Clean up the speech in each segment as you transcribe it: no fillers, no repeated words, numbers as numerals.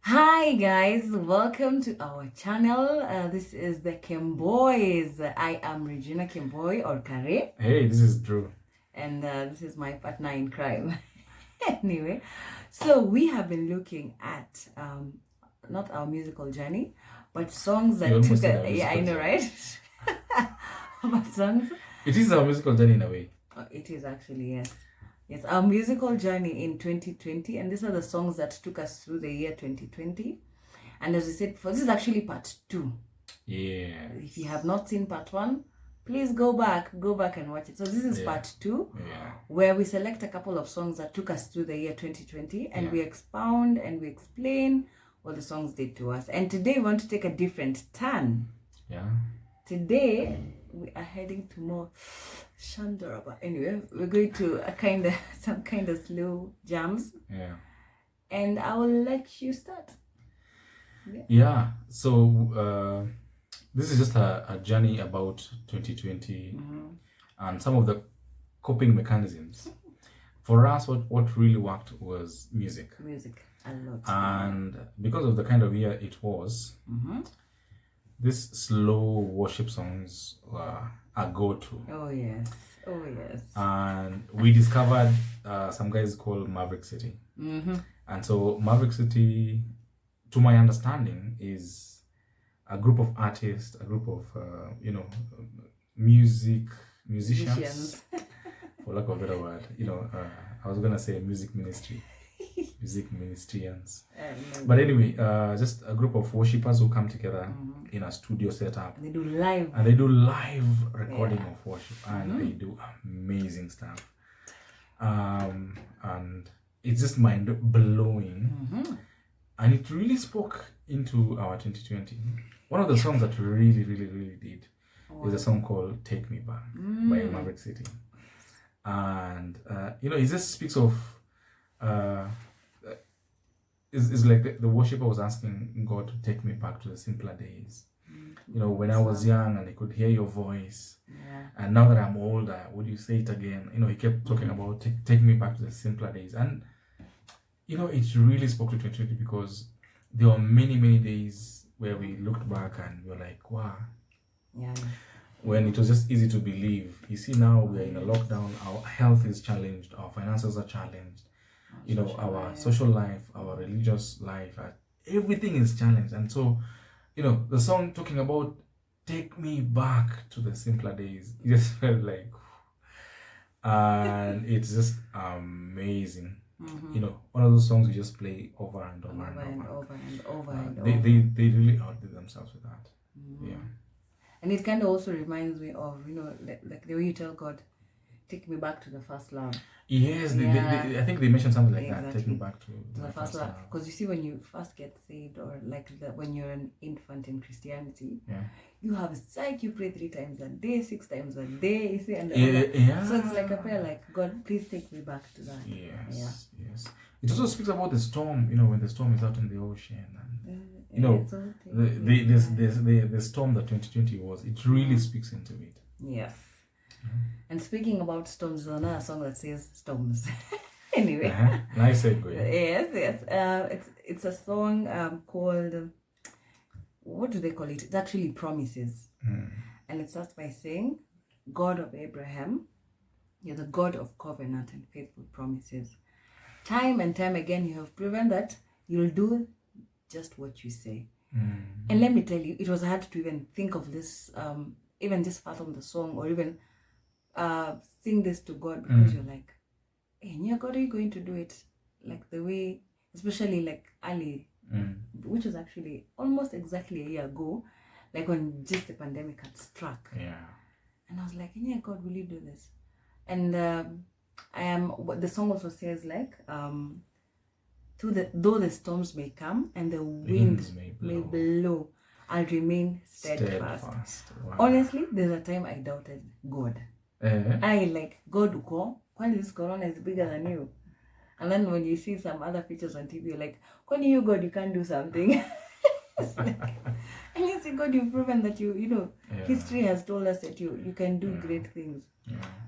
Hi guys, welcome to our channel. This is the Kim Boys. I am Regina Kimboy or Kare, Hey, this is Drew. and this is my partner in crime. Anyway, so we have been looking at not our musical journey, but songs You that almost took said our a yeah, I musical know, journey. right? But songs. It is our musical journey in a way. It is actually, yes. Yes, our musical journey in 2020, and these are the songs that took us through the year 2020. And as I said before, this is actually part 2. Yeah. If you have not seen part 1, please go back and watch it. So this is part 2, where we select a couple of songs that took us through the year 2020, and we expound and we explain what the songs did to us. And today we want to take a different turn. Yeah. Today we are heading to more Shandara, but anyway, we're going to some kind of slow jams. Yeah. And I will let you start. Yeah. So this is just a journey about 2020 and some of the coping mechanisms. For us, what really worked was music. Music, a lot. And because of the kind of year it was, these slow worship songs were a go-to. Oh yes. Oh yes. And we discovered some guys called Maverick City. And so Maverick City, to my understanding, is a group of artists, a group of musicians, for lack of a better word. I was gonna say music ministry, music ministerians. But anyway, just a group of worshippers who come together in a studio setup. They do live. And they do live recording of worship, and they do amazing stuff. And it's just mind blowing. And it really spoke into our 2020. One of the songs that really did is a song called "Take Me Back" by Maverick City. And it just speaks of it's like the worshiper was asking God to take me back to the simpler days. When I was young and I could hear your voice. And now that I'm older, would you say it again? He kept talking about take me back to the simpler days. And it really spoke to 2020 because there were many days where we looked back and we were like, wow. Yeah. When it was just easy to believe. You see, now we are in a lockdown, our health is challenged, our finances are challenged, our social life, our religious life, everything is challenged. And so, the song talking about take me back to the simpler days, it just felt like, and it's just amazing. One of those songs you just play over and over. They really outdid themselves with that. Yeah. And it kind of also reminds me of, like the way you tell God, take me back to the first love. Yes, I think they mentioned something like that. Take me back to the first love. Because you see, when you first get saved, or when you're an infant in Christianity, you have you pray 3 times a day, 6 times a day. You see, and so it's like a prayer, like, God, please take me back to that. Yes. It also speaks about the storm. When the storm is out in the ocean, and the storm that 2020 was. It really speaks into it. Yes. And speaking about storms, there's another song that says storms. Anyway. Nice segue. Yes. It's a song called, what do they call it? It's actually Promises. And it starts by saying, God of Abraham, you're the God of covenant and faithful promises. Time and time again, you have proven that you'll do just what you say. And let me tell you, it was hard to even think of this, even just fathom the song, or even sing this to God, because you're like, hey, yeah, God, are you going to do it like the way, especially like Ali, which was actually almost exactly a year ago, like when just the pandemic had struck. And I was like, yeah, God, will you do this? And the song also says, like, though the storms may come and the wind may blow, I'll remain steadfast. Wow. Honestly, there's a time I doubted God. I like, God, when this corona is bigger than you. And then when you see some other pictures on TV, you're like, when you, God, you can't do something. And you say, God, you've proven that history has told us that you can do great things.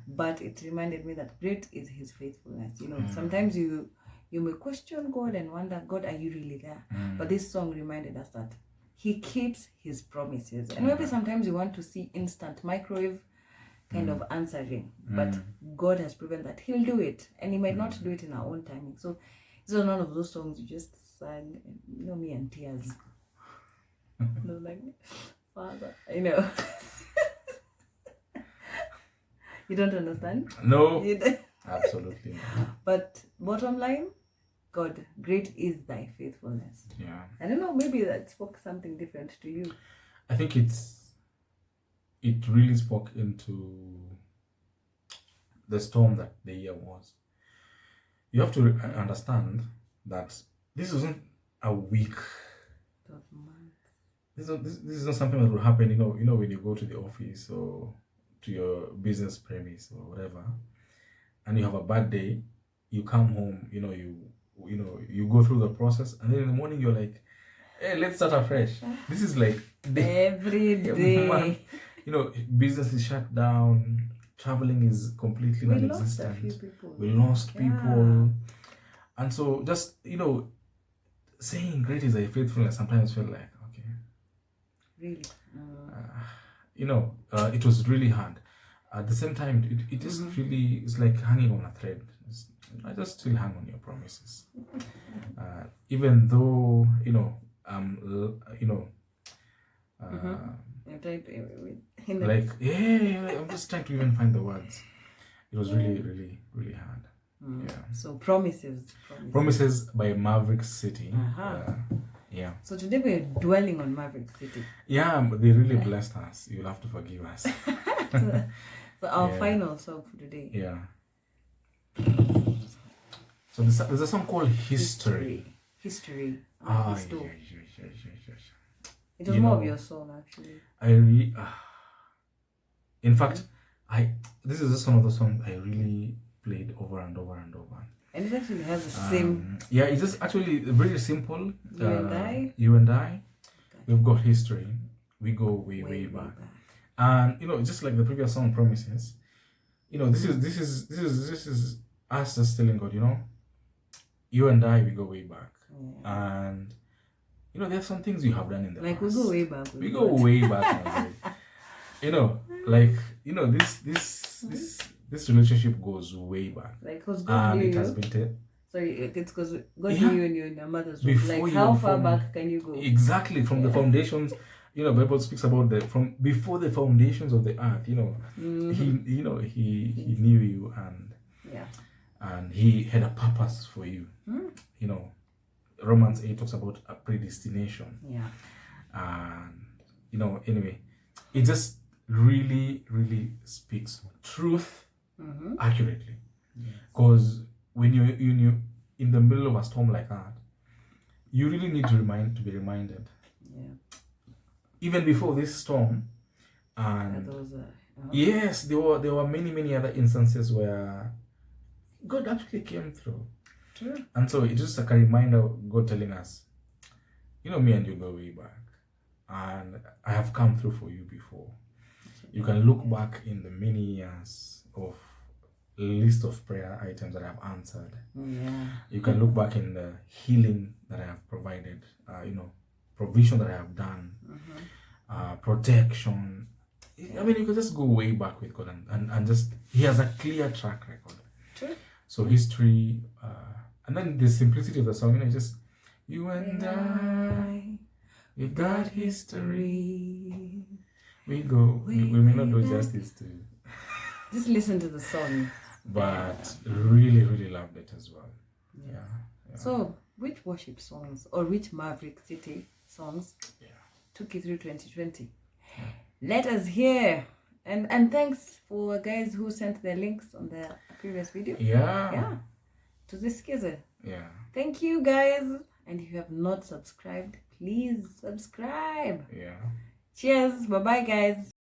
But it reminded me that great is his faithfulness. Sometimes you you may question God and wonder, God, are you really there? But this song reminded us that he keeps his promises. And maybe sometimes you want to see instant microwave kind of answering, but God has proven that he'll do it, and he might not do it in our own timing. So it's one of those songs you just sang, me and tears. Like, Father, you don't understand? No, absolutely not. But bottom line, God, great is thy faithfulness. Yeah. I don't know, maybe that spoke something different to you. I think it really spoke into the storm that the year was. You have to understand that this wasn't a week. This is not something that will happen, when you go to the office or to your business premise or whatever, and you have a bad day, you come home, you go through the process, and then in the morning you're like, hey, let's start afresh. This is like every day. Business is shut down, traveling is completely non-existent. We lost people. And so just, saying great is a faithfulness sometimes felt like, okay. Really? It was really hard. At the same time, it just really, it's like hanging on a thread. I just still hang on your promises. Even though, I'm just trying to even find the words. It was really, really, really hard. Yeah. So promises by Maverick City. Yeah. So today we're dwelling on Maverick City. Yeah, they really blessed us. You'll have to forgive us. So our final song for today. Yeah. So there's a song called History. History. Yeah. It was more of your song, actually. In fact, this is just one of the songs I really played over and over and over. And it actually has the same. Yeah, it's just actually very simple. You and I. We've got history. We go way back. And just like the previous song promises, this is us just telling God, you and I, we go way back. Yeah. And there are some things you have done in the past. We go way back. We go way back. This relationship goes way back. Because God knew it has been Sorry, it's because God knew you when you were in your mother's womb. Before how far back can you go? Exactly, from the foundations. Bible speaks about from before the foundations of the earth. He knew you, and he had a purpose for you. Romans 8 talks about a predestination. Yeah. And anyway, it just really, really speaks truth accurately. Because when you're in the middle of a storm like that, you really need to be reminded. Yeah. Even before this storm, and yes, there were many other instances where God actually came through. True. And so it's just like a reminder of God telling us, me and you go way back, and I have come through for you before. You can look back in the many years of list of prayer items that I have answered. Yeah. You can look back in the healing that I have provided, provision that I have done, protection. I mean, you can just go way back with God and just, he has a clear track record. True. So history, and then the simplicity of the song, just, you and I, we've got history. We go, we may not do justice to just listen to the song. But really, really loved it as well. Yeah. So, which worship songs or which Maverick City songs took you through 2020? Yeah. Let us hear. And thanks for guys who sent their links on the previous video. Yeah. To this skizzle. Yeah. Thank you guys. And if you have not subscribed, please subscribe. Yeah. Cheers. Bye-bye, guys.